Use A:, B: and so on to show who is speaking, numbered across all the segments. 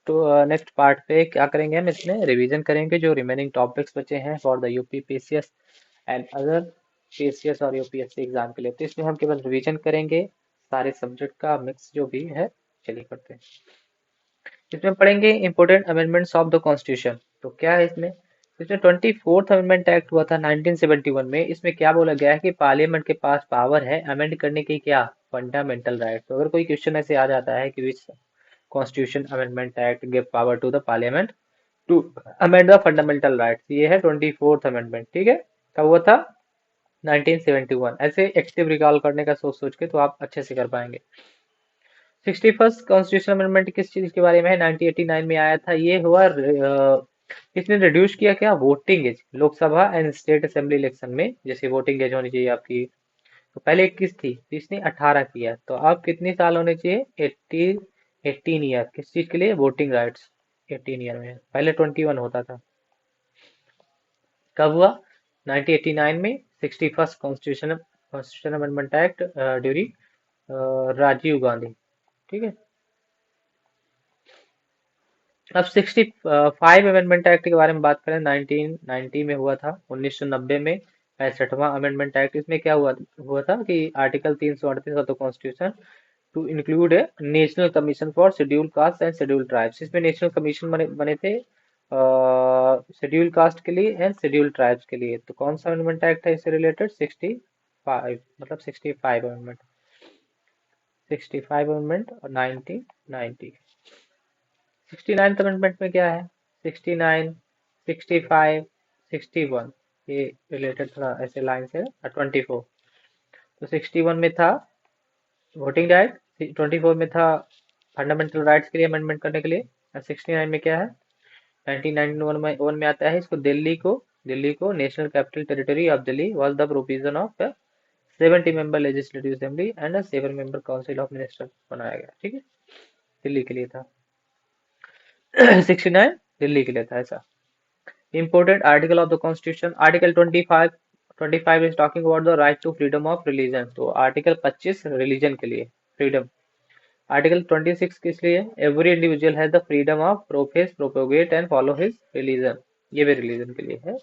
A: Next part पे क्या करेंगे, हम इसमें रिवीजन करेंगे जो रिमेनिंग टॉपिक्स बचे हैं for the UP PCS and other PCS और यूपीएससी एग्जाम के लिए। तो इसमें हम केवल रिवीजन करेंगे सारे सब्जेक्ट का मिक्स जो भी है। चलिए करते हैं। इसमें पढ़ेंगे important amendments of the constitution. तो क्या है इसमें, 24th अमेंडमेंट एक्ट हुआ था 1971 में। इसमें क्या बोला गया है कि पार्लियामेंट के पास पावर है अमेंड करने की क्या, फंडामेंटल राइट। तो अगर कोई क्वेश्चन ऐसे आ जाता है कि which constitution amendment act give power to the parliament to amend the fundamental rights, ये है 24th अमेंडमेंट। ठीक है, कब हुआ था, 1971। ऐसे एक्टिव रिकॉल करने का सोच सोच के तो आप अच्छे से कर पाएंगे। 61st कॉन्स्टिट्यूशन अमेंडमेंट किस चीज के बारे में है, 1989 में आया था। ये हुआ इसने रिड्यूस किया क्या, voting age Lok Sabha and state assembly election में। जैसे वोटिंग एज होनी चाहिए आपकी, तो पहले 21 थी, तो इसने 18 किया। तो अब कितनी साल होने चाहिए, 18 ईयर। किस चीज के लिए, वोटिंग राइट्स 18 ईयर में। पहले 21 होता था। कब हुआ, 1989 में। 61st constitution amendment act during Rajiv Gandhi. ठीक है। अब 65 अमेंडमेंट एक्ट के बारे में बात करें, 1990 में हुआ था। 1990 में 65वां अमेंडमेंट एक्ट। इसमें क्या हुआ हुआ था कि article 338 of the constitution to include a national commission for schedule caste and schedule tribes. इसमें नेशनल कमीशन बने थे शेड्यूल कास्ट के लिए एंड शेड्यूल ट्राइब्स के लिए। तो कौन सा अमेंडमेंट एक्ट है इससे रिलेटेड, 65, मतलब 65 अमेंडमेंट, 65 अमेंडमेंट और 1990। 69th अमेंडमेंट में क्या है, 69, 65, 61, ये रिलेटेड थोड़ा ऐसे लाइन से। 24, तो 61 में था वोटिंग राइट, 24 में था फंडामेंटल राइट्स के लिए अमेंडमेंट करने के लिए, और 69 में क्या है, 1991 में आता है इसको, दिल्ली को national capital territory of Delhi was the provision of 70 member legislative assembly and 7 member council of minister बनाया गया। ठीक है, दिल्ली के लिए था। 69 दिल्ली के लिए था ऐसा। Important article of the Constitution, Article 25, 25 is talking about the right to freedom of religion। तो आर्टिकल 25 रिलीजन के लिए फ्रीडम। आर्टिकल 26 किस लिए, every individual has the freedom of profess propagate and follow his religion. ये भी religion के लिए है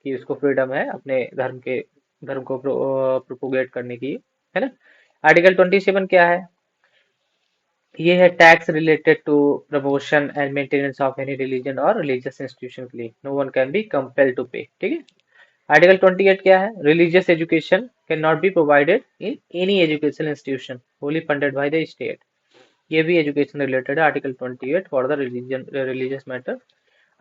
A: कि उसको फ्रीडम है अपने धर्म को प्रोपोगेट करने की, है ना। आर्टिकल 27 क्या है, ये है tax related to promotion and maintenance of any religion और रिलीजियस इंस्टीट्यूशन के लिए, no one can be compelled to pay. ठीक है। आर्टिकल 28 क्या है, religious education can not be provided in any education institution wholly funded by the state. ये भी education related है, article 28 for the religious matter.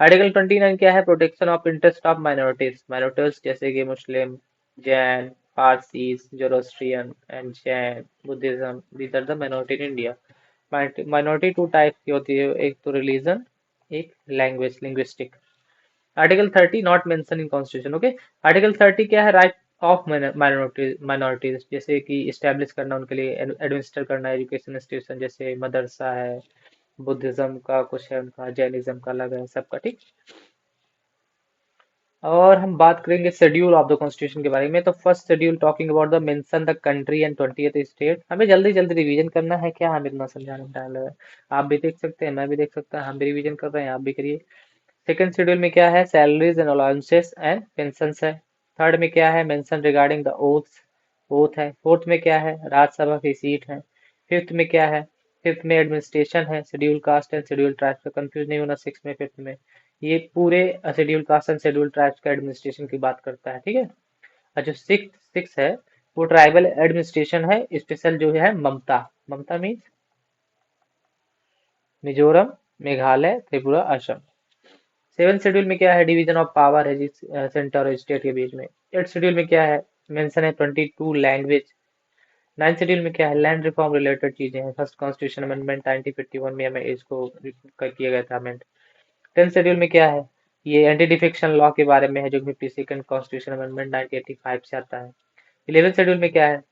A: Article 29 क्या है, protection of interest of minorities जैसे कि Muslim, Jain, Parsis, Zoroastrian and Jain, Buddhism, these are the minority in India. Minority two type की होती है, एक तो रिलीजन, एक language, linguistic. Article 30 not mention in constitution. Okay. Article 30 क्या है, राइट ऑफ माइनॉरिटीज जैसे कि इस्टेब्लिश करना, उनके लिए एडमिनिस्टर करना एजुकेशन इंस्टीट्यूशन, जैसे मदरसा है, बुद्धिज्म का कुछ है, उनका जैनिज्म का अलग है, सबका। ठीक। और हम बात करेंगे शेड्यूल ऑफ द कॉन्स्टिट्यूशन के बारे में। तो first schedule talking about the mention the country and 20th state. हमें जल्दी जल्दी रिवीजन करना है, क्या हम इतना समझाने में टाइम लगा। आप भी देख सकते हैं, मैं भी देख सकता हूँ, हम भी रिवीजन कर रहे हैं, आप भी करिए। सेकंड शेड्यूल में क्या है, salaries and allowances and pension है। थर्ड में क्या है, मेंशन रिगार्डिंग द ओथ है। फोर्थ में क्या है, राज्यसभा की सीट है। फिफ्थ में क्या है, फिफ्थ में एडमिनिस्ट्रेशन है, schedule caste and schedule tribes का कंफ्यूज नहीं होना, सिक्स में फिफ्थ में। ये पूरे schedule caste and schedule tribes का एडमिनिस्ट्रेशन की बात करता है। ठीक है। और जो सिक्स सिक्स है वो ट्राइबल एडमिनिस्ट्रेशन है, स्पेशल जो है Mamta. Mamta means Mizoram, Meghalaya, Tripura, Assam. Seven schedule में क्या है, डिवीजन ऑफ पावर है जिस सेंटर और स्टेट के बीच में। एट शेड्यूल में क्या है, मेंशन है 22 लैंग्वेज। नाइन्थ शेड्यूल में क्या है, लैंड रिफॉर्म रिलेटेड चीजें हैं। फर्स्ट कॉन्स्टिट्यूशन अमेंडमेंट 1951 में हमें इसको किया गया था अमेंड। टेंथ शेड्यूल में क्या है, ये एंटी डिफेक्शन लॉ के बारे में है जो 52nd कॉन्स्टिट्यूशन अमेंडमेंट 1985 से आता है। 11th शेड्यूल में क्या है,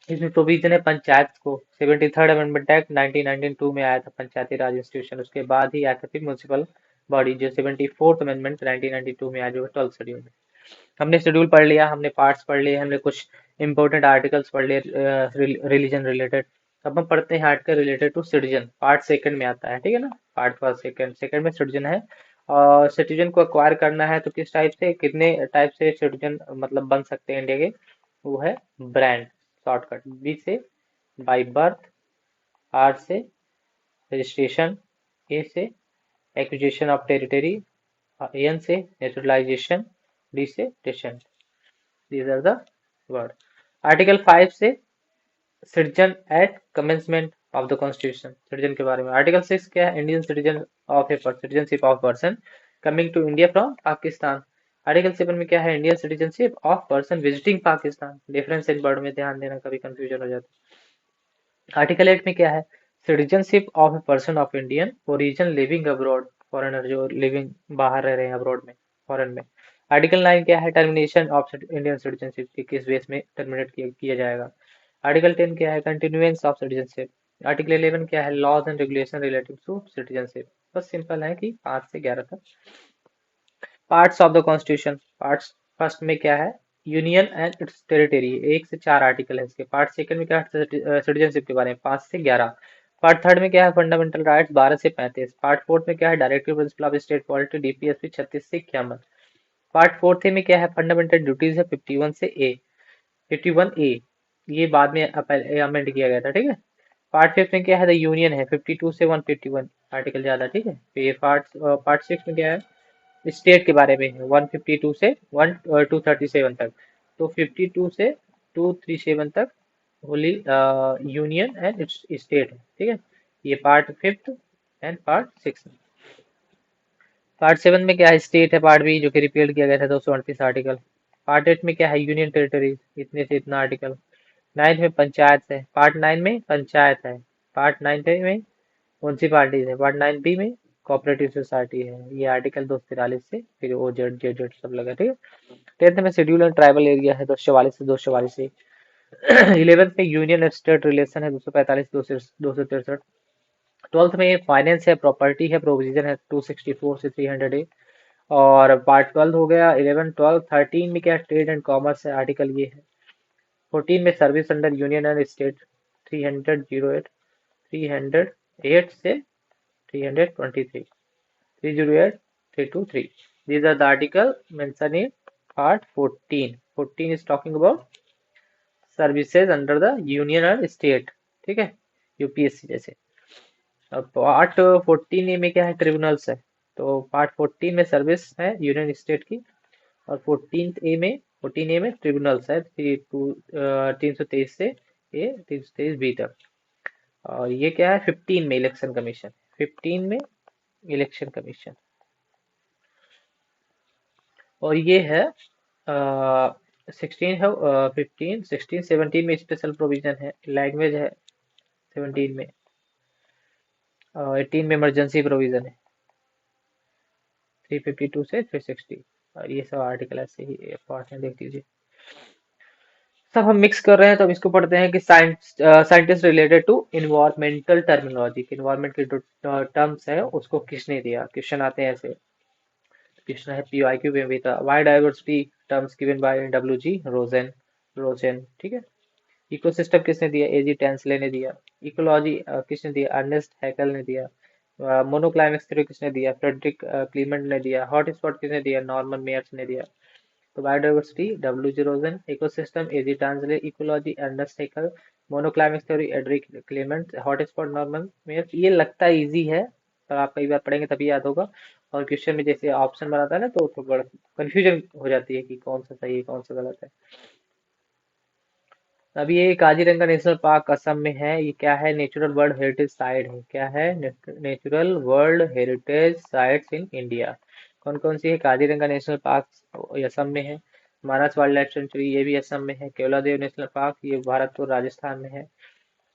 A: इसमें प्रोविजन है पंचायत को। 73rd अमेंडमेंट एक्ट 1992 में आया था, पंचायती राज इंस्टीट्यूशन। उसके बाद ही आया था फिर म्यूनिसिपल बॉडी, जो 74th अमेंडमेंट 1992 में आया, जो 12th शेड्यूल में। हमने शेड्यूल पढ़ लिया, हमने पार्ट्स पढ़ लिए, हमने कुछ इंपॉर्टेंट आर्टिकल्स पढ़ लिए रिलीजन रिलेटेड। अब हम पढ़ते हैं article related to citizen, part second में आता है, ठीक है ना। पार्ट फर्स्ट सेकंड सेकंड में सिटीजन है। और सिटीजन को अक्वायर करना है तो किस टाइप से, कितने टाइप से सिटीजन मतलब बन सकते हैं इंडिया के, वो है ब्रांड, शॉर्टकट बी से बाई बर्थ, आर से रजिस्ट्रेशन, ए से एक्विजिशन ऑफ टेरिटरी, एन से नेचुरलाइजेशन, डी से descent. These are the word. Article 5 से citizen at commencement of the constitution, citizen के बारे में। आर्टिकल 6 क्या है, Indian citizen of a citizenship of person coming to India from Pakistan. Article 7 में क्या है, Indian citizenship of person visiting Pakistan. Difference in word में ध्यान देना, कभी कंफ्यूजन हो जाता है। आर्टिकल 8 में क्या है, citizenship of a person of Indian origin living abroad, foreigner जो लिविंग बाहर रह रहे हैं अब्रॉड में, फॉरेन में। आर्टिकल 9 क्या है, टर्मिनेशन ऑफ इंडियन सिटीजनशिप की किस बेस में टर्मिनेट किया जाएगा। आर्टिकल 10 क्या है, कंटिन्यूएंस ऑफ सिटीजनशिप। आर्टिकल 11 क्या है, laws and regulation relative to citizenship. बस सिंपल है कि 5 से 11 तक। Parts of the constitution, parts first में क्या है, यूनियन एंड इट्स टेरिटरी, 1 से 4 आर्टिकल है इसके। पार्ट सेकंड में क्या है, सिटीजनशिप के बारे में, 5 से 11। पार्ट थर्ड में क्या है, फंडामेंटल राइट्स, 12 से 35। पार्ट फोर्थ में क्या है, directive principle of state polity, DPSP 36 से 51। पार्ट फोर्थ में क्या है, फंडामेंटल ड्यूटीज है 51 ए। ये बाद में अमेंड किया गया था, ठीक है। पार्ट फिफ्थ में क्या है, द यूनियन है 52 से 151 आर्टिकल ज्यादा, ठीक है। तो ये पार्ट सिक्स में क्या है, स्टेट के बारे में है 152 से 237 तक। तो 52 से 237 तक Holi union and it's state है, ठीक है। ये part fifth and part six. Part 7 में क्या है, स्टेट है पार्ट बी, जो कि रिपील किया गया था 238 आर्टिकल। पार्ट 8 में क्या है, यूनियन टेरिटरी, इतने से इतना आर्टिकल। नाइन्थ में पंचायत है, पार्ट 9 में पंचायत है। पार्ट 9 में म्यूनसिपालिटीज है। पार्ट 9 बी में कोऑपरेटिव सोसाइटी है। ये आर्टिकल 243 से फिर ओ जेड जे जेड सब लगा, ठीक है। 10th में शेड्यूल एंड ट्राइबल एरिया है 244 से 244। 11th में यूनियन स्टेट रिलेशन है 245 263। 12th में फाइनेंस है, प्रॉपर्टी है, प्रोविजन है 264 से 300 ए। और पार्ट 12 हो गया, 11 12 13 में क्या, ट्रेड एंड कॉमर्स है, आर्टिकल ये है। 14 में service under union and state 308, 308 से 323, 308 323। These are the article mentioned in part 14. 14 is talking about services under the union and state, ठीक है, यूपीएससी जैसे। अब पार्ट 14 में क्या है, ट्रिब्यूनल्स है। तो पार्ट 14 में सर्विस है यूनियन स्टेट की, और 14 ए में ट्रिब्यूनल्स है 323 से ए 323 बी तक। और ये क्या है, 15 में इलेक्शन कमीशन, 15 में इलेक्शन कमीशन। और ये है 16 है, 15 16 17 में स्पेशल प्रोविजन है, लैंग्वेज है 17 में। 18 में इमरजेंसी प्रोविजन है 352 से 360। और ये सब आर्टिकल ऐसे ही पार्ट में देख लीजिए। सब हम मिक्स कर रहे हैं तो अब इसको पढ़ते हैं कि scientist related to environmental terminology, environment की जो टर्म्स है उसको किसने दिया। क्वेश्चन आते हैं ऐसे। क्वेश्चन है पीवाईक्यू में भी था, biodiversity terms given by W G Rosen, ठीक है। इकोसिस्टम किसने दिया, एजी टेंसले ने दिया। इकोलॉजी किसने दिया, अर्नेस्ट हैकल ने दिया। मोनोक्लाइमेक्स थ्योरी किसने दिया, फ्रेडरिक क्लीमेंट ने दिया। हॉट स्पॉट किसने दिया, नॉर्मन मेयर्स ने दिया। तो biodiversity W G Rosen, ecosystem AG Tansley, ecology Ernst Haeckel, monoclimax theory Edric Clement, hot spot Norman Myers. ये लगता है इजी है, पर आप कई बार पढ़ेंगे तभी याद होगा। और क्वेश्चन में जैसे ऑप्शन बनाता है ना, तो थोड़ा कंफ्यूजन हो जाती है कि कौन सा सही है कौन सा गलत है। अभी ये काजीरंगा नेशनल पार्क असम में है। ये क्या है, नेचुरल वर्ल्ड हेरिटेज साइट है। क्या है, natural world heritage sites in India. कौन कौन सी है, काजीरंगा नेशनल पार्क ये असम में है। मानस वाइल्ड लाइफ सेंचुरी ये भी असम में है। केवलादेव नेशनल पार्क ये भारतपुर राजस्थान में है।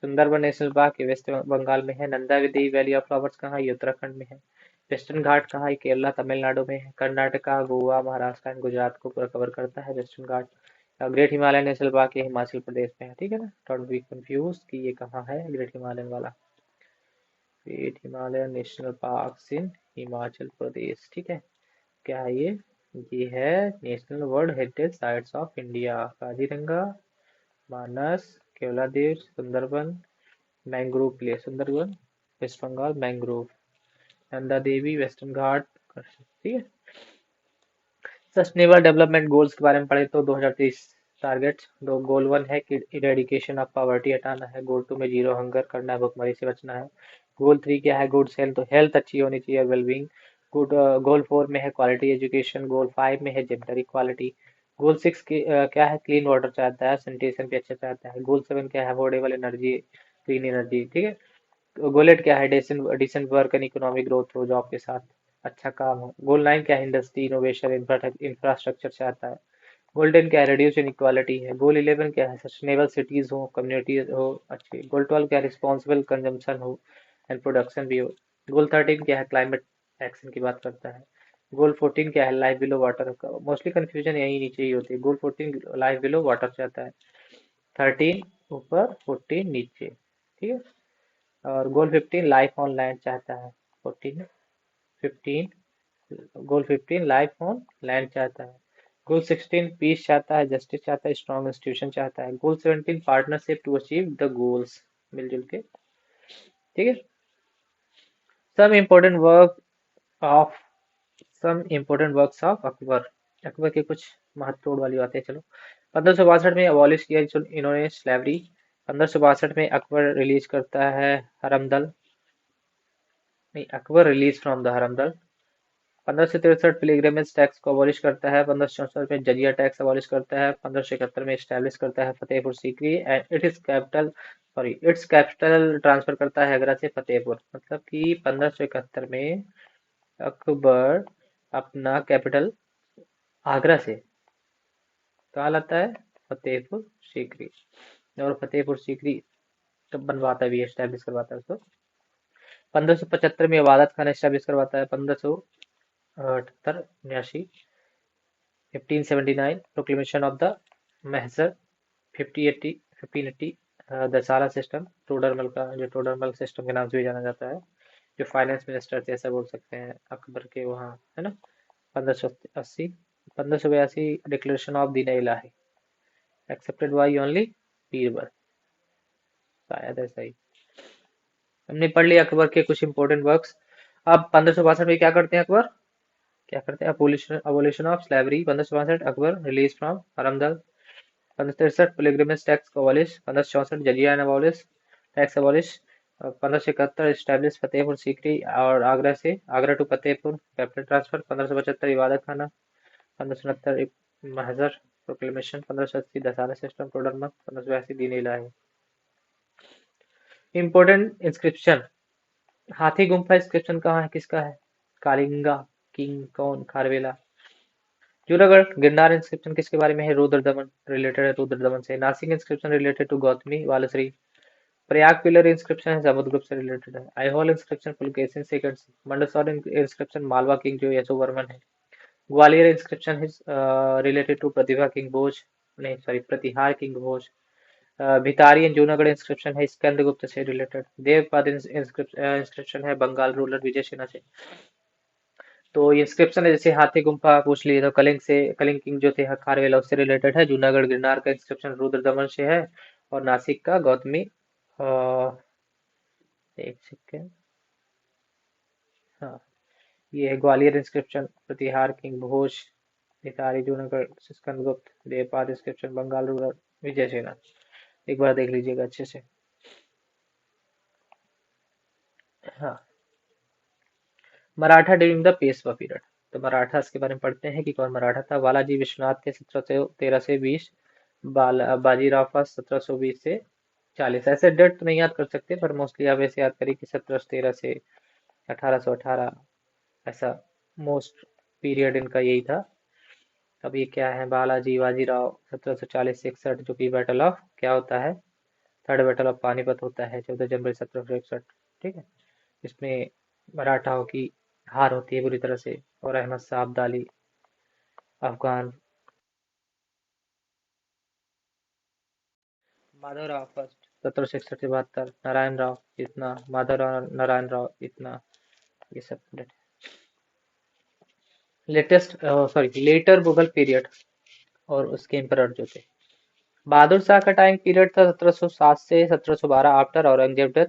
A: सुंदरबन नेशनल पार्क ये वेस्ट बंगाल में है। Nanda Devi valley of flowers कहाँ, ये उत्तराखंड में है। वेस्टर्न घाट कहाँ है, केरला तमिलनाडु में है। कर्नाटका गोवा महाराष्ट्र एंड गुजरात को पूरा कवर करता है वेस्टर्न घाट। ग्रेट हिमालयन नेशनल पार्क ये हिमाचल प्रदेश में है, ठीक है ना। डोंट बी कंफ्यूज कि ये कहाँ है ग्रेट हिमालयन वाला। Great Himalayan National Park in Himachal Pradesh, ठीक है। क्या है ये है national world heritage sites of India, Kaziranga, Manas, Keoladeo, Sundarban, mangrove के लिए Sundarban West Bengal mangrove. Nanda Devi Western Ghat, ठीक है। सस्टेनेबल डेवलपमेंट गोल्स के बारे में पढ़े तो 2030 टारगेट्स। दो गोल 1 है कि इरेडिकेशन ऑफ पॉवर्टी हटाना है। गोल 2 में जीरो हंगर करना है, भुखमरी से बचना है। गोल 3 क्या है, गुड हेल्थ, तो हेल्थ अच्छी होनी चाहिए, वेलबींग गुड। गोल 4 में है क्वालिटी एजुकेशन। गोल 5 में है जेंडर इक्वालिटी। गोल 6 क्या है, क्लीन वाटर चाहता है, सैनिटेशन भी अच्छा चाहता है। गोल 7 क्या है, अफोर्डेबल एनर्जी, क्लीन एनर्जी, ठीक है। गोल 8 क्या है, decent decent work and economic growth हो, जॉब के साथ अच्छा काम हो। गोल 9 क्या है, इंडस्ट्री इनोवेशन इंफ्रास्ट्रक्चर से आता है। गोल 10 क्या है, रिड्यूस इनइक्वालिटी है। गोल 11 क्या है, सस्टेनेबल सिटीज हो, कम्युनिटीज हो अच्छी। गोल 12 क्या है, रिस्पॉन्सिबल कंजम्पशन हो एंड प्रोडक्शन भी हो। गोल 13 क्या है, क्लाइमेट एक्शन की बात करता है। गोल 14 क्या है, life below water, mostly confusion यही नीचे ही होती है। गोल 14 लाइफ बिलो वाटर से आता है, 13 ऊपर 14 नीचे, ठीक है। और गोल 15 लाइफ ऑन लैंड चाहता है, 14 15 गोल 15 लाइफ ऑन लैंड चाहता है। गोल 16 पीस चाहता है, जस्टिस चाहता है, स्ट्रॉन्ग इंस्टीट्यूशन चाहता है। Goal 17 partnership to achieve the goals, मिलजुल के, ठीक है। Some important work of some important works of Akbar. Akbar के कुछ महत्वपूर्ण वाली बातें, चलो। 1562 में अबॉलिश किया इन्होंने स्लेवरी। 1562 में अकबर रिलीज करता है हरमदल, नहीं, अकबर रिलीज फ्रॉम द हरमदल। 1563 पिलग्रिमेज टैक्स को अबॉलिश करता है। 1564 में जजिया टैक्स अबॉलिश करता है। 1571 में स्टैब्लिश करता है Fatehpur Sikri and it's capital transfer करता है आगरा से फतेहपुर। मतलब कि 1571 में अकबर अपना कैपिटल आगरा से कहाँ लाता है, फतेहपुर सीकरी। और फतेहपुर सीकरी तब बनवाता भी है, स्टैब्लिश करवाता है उसको। 1575 में इबादत खाना स्टैब्लिश करवाता है। 1578 79 1579 proclamation of the Mahzar. 5080 1580 Dasala system, Todarmal का, जो टोडरमल सिस्टम के नाम से भी जाना जाता है, जो फाइनेंस मिनिस्टर थे ऐसा बोल सकते हैं अकबर के वहाँ, है ना। 1580 1582 declaration of Deen Ilahi accepted by only Birbal, शायद ऐसा ही। हमने पढ़ लिया अकबर के कुछ इंपॉर्टेंट वर्क्स। अब 1562 में क्या करते हैं अकबर, क्या करते हैं, abolition abolition of slavery. 1562 Akbar release from हरमदल। 1563 पिलग्रिमेज टैक्स को abolish. 1564 jizya and abolish tax abolish. 1571 establish Fatehpur Sikri और आगरा से, Agra to Fatehpur capital transfer. 1575 Ibadat Khana. 1569 Mahzar proclamation. 1580 Dasara system Todarmal. 1582 Din Ilahi. Important inscription, हाथी गुम्फा इंस्क्रिप्शन कहाँ है, किसका है, कालिंगा किंग कौन, खारवेला। जूनागढ़ गिरनार इंस्क्रिप्शन किसके बारे में है, रुद्र दमन, रिलेटेड है रुद्र दमन से। Nasik inscription related to Gautami Balashri. Prayag pillar inscription है समुद्रगुप्त से रिलेटेड है। आईहोल इंस्क्रिप्शन पुलकेशिन सेकंड से। मंदसौर इंस्क्रिप्शन मालवा किंग जो यशोवर्मन है। Gwalior inscription is related to Pratibha king Bhoj, नहीं sorry Pratihara king Bhoj. Bhitari and Junagadh inscription है स्कंदगुप्त से रिलेटेड। देवपाद इंस्क्रिप्शन है बंगाल रूलर विजय सेना से। तो ये इंस्क्रिप्शन है, जैसे हाथी गुम्फा पूछ लिए तो कलिंग से, कलिंग किंग जो थे खारवेला उससे रिलेटेड है। जूनागढ़ गिरनार का इंस्क्रिप्शन रुद्र दमन से है। और नासिक का गौतमी, एक सेकेंड, हाँ, ये है ग्वालियर इंस्क्रिप्शन प्रतिहार king Bhoj. भितारी Junagadh Skandagupta. देवपाद inscription Bengal ruler विजय सेना। एक बार देख लीजिएगा अच्छे से। हाँ, Maratha during the Peshwa period. तो मराठा के बारे में पढ़ते हैं कि कौन मराठा था। बालाजी विश्वनाथ थे 1713 से 20। बाजीराव फर्स्ट 1720 से 40। ऐसे डेट तो नहीं याद कर सकते, पर मोस्टली आप ऐसे याद करिए कि 1713 से 1818, ऐसा मोस्ट पीरियड इनका यही था। अब ये क्या है, बालाजी बाजीराव 1740 से 61, जो कि बैटल ऑफ क्या होता है, थर्ड बैटल ऑफ पानीपत होता है 14 जनवरी 1761, ठीक है। इसमें मराठाओं की हार होती है बुरी तरह से, और अहमद शाह अब्दाली अफगान। माधवराव फर्स्ट 1761 से 72। नारायण राव इतना, माधवराव नारायण राव इतना, ये सब। Latest sorry later Mughal period और उसके एम्परर जो थे। बहादुर शाह का टाइम पीरियड था 1707 से 1712 आफ्टर औरंगजेब डेथ।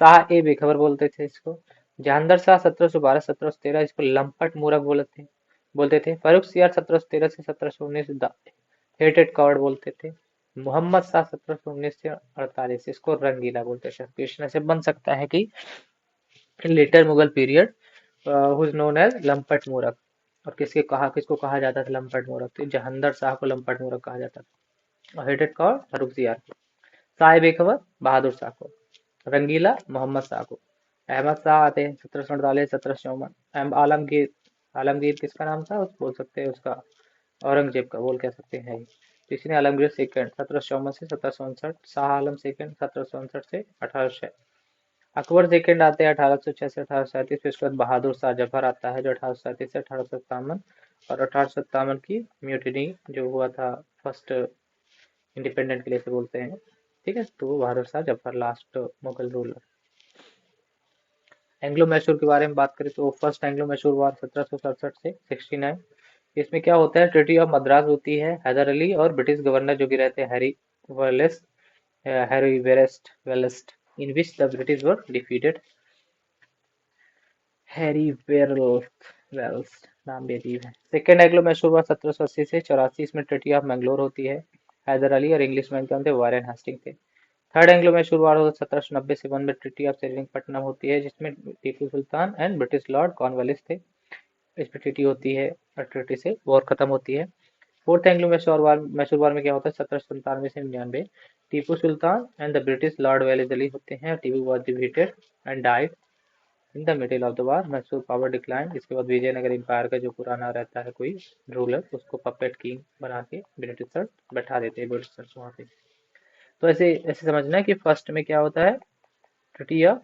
A: शाह ए बेखबर बोलते थे इसको। जहांगीर शाह 1712 1713 इसको लंपट मूरख बोलते थे। फर्रुख सियार 1713 से 1719 हेटेड कॉवर्ड बोलते थे। मोहम्मद शाह 1719 से 48 इसको रंगीला बोलते थे। क्वेश्चन ऐसे बन सकता है कि later Mughal period who's known as लंपट मूरख। और किसको कहा जाता था लंपट मूरख? तो जहांगीर शाह को लंपट मूरख कहा जाता था। और हेटेड कॉवर्ड फर्रुख सियार को। साहिब बेखबर बहादुर शाह को। रंगीला मोहम्मद शाह को। अहमद शाह आते हैं 1748 1754। आलमगीर आलमगीर किसका नाम था उस बोल सकते हैं उसका औरंगजेब का बोल कह सकते हैं। तीसरे आलमगीर सेकंड 1754 से 1759। शाह आलम सेकंड 1759 से 1806। अकबर सेकंड आते हैं 1806 से 1837। फिर उसके बाद बहादुर शाह जफर आता है जो 1837 से 1857। और 1857 की म्यूटिनी जो हुआ था फर्स्ट इंडिपेंडेंट के लिए से बोलते हैं। ठीक है, तो वो Bahadur Shah Zafar last Mughal ruler. Anglo Mysore के बारे में बात करें तो फर्स्ट एंग्लो मैसूर वार 1767 से 69। इसमें क्या होता है? ट्रिटी ऑफ मद्रास होती है। हैदर अली और ब्रिटिश गवर्नर जो कि रहते हैं Harry Verest in which the British were defeated. Harry Wells नाम भी अजीब है। सेकेंड एंग्लो मैसूर वार 1780 से 84। इसमें ट्रिटी ऑफ मैंगलोर होती है। हैदर अली और इंग्लिशमैन कौन थे? वारेन हेस्टिंग थे। थर्ड एंग्लो मैसूर वार 1790 से 1 में ट्रिटी ऑफ सेरिंगपट्टनम होती है जिसमें Tipu Sultan and British Lord Cornwallis थे। इस पर ट्रिटी होती है और ट्रिटी से वॉर खत्म होती है। फोर्थ एंग्लो मैसूर वार में क्या होता है? 1797 से 99। Tipu Sultan and the British Lord Wellesley होते हैं। Tipu was defeated and died in the middle of the war. Mysore power decline. इसके बाद विजयनगर एम्पायर का जो पुराना रहता है कोई रूलर उसको पपेट किंग बना के ब्रिटिशर्स बैठा देते हैं ब्रिटिशर्स वहां पे। तो ऐसे ऐसे समझना है कि फर्स्ट में क्या होता है? ट्रिटी ऑफ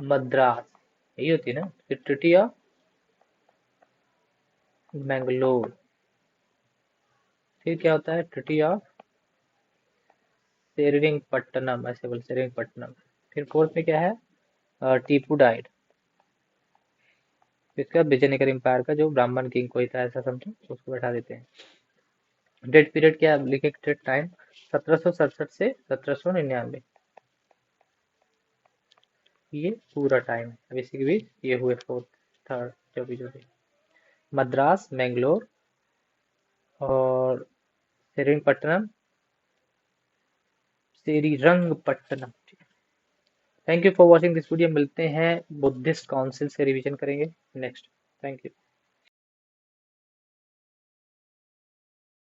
A: मद्रास यही होती है ना। फिर ट्रिटी ऑफ मैंगलोर। फिर क्या होता है? ट्रिटी ऑफ सेरिंगपट्टनम, ऐसे बोल सेरिंगपट्टनम। फिर फोर्थ में क्या है? टीपू डाइड। फिर इसके बाद विजयनगर एम्पायर का जो ब्राह्मण किंग कोई था ऐसा समझो उसको बैठा देते हैं। डेट पीरियड क्या लिखे? डेट टाइम 1767 से 1799। ये पूरा टाइम है। अब इसी के बीच ये हुए फोर्थ थर्ड जो भी मद्रास मैंगलोर और Seringapatnam Srirangapatnam. Thank you for watching this video. मिलते हैं बुद्धिस्ट काउंसिल से रिवीजन करेंगे नेक्स्ट। Thank you.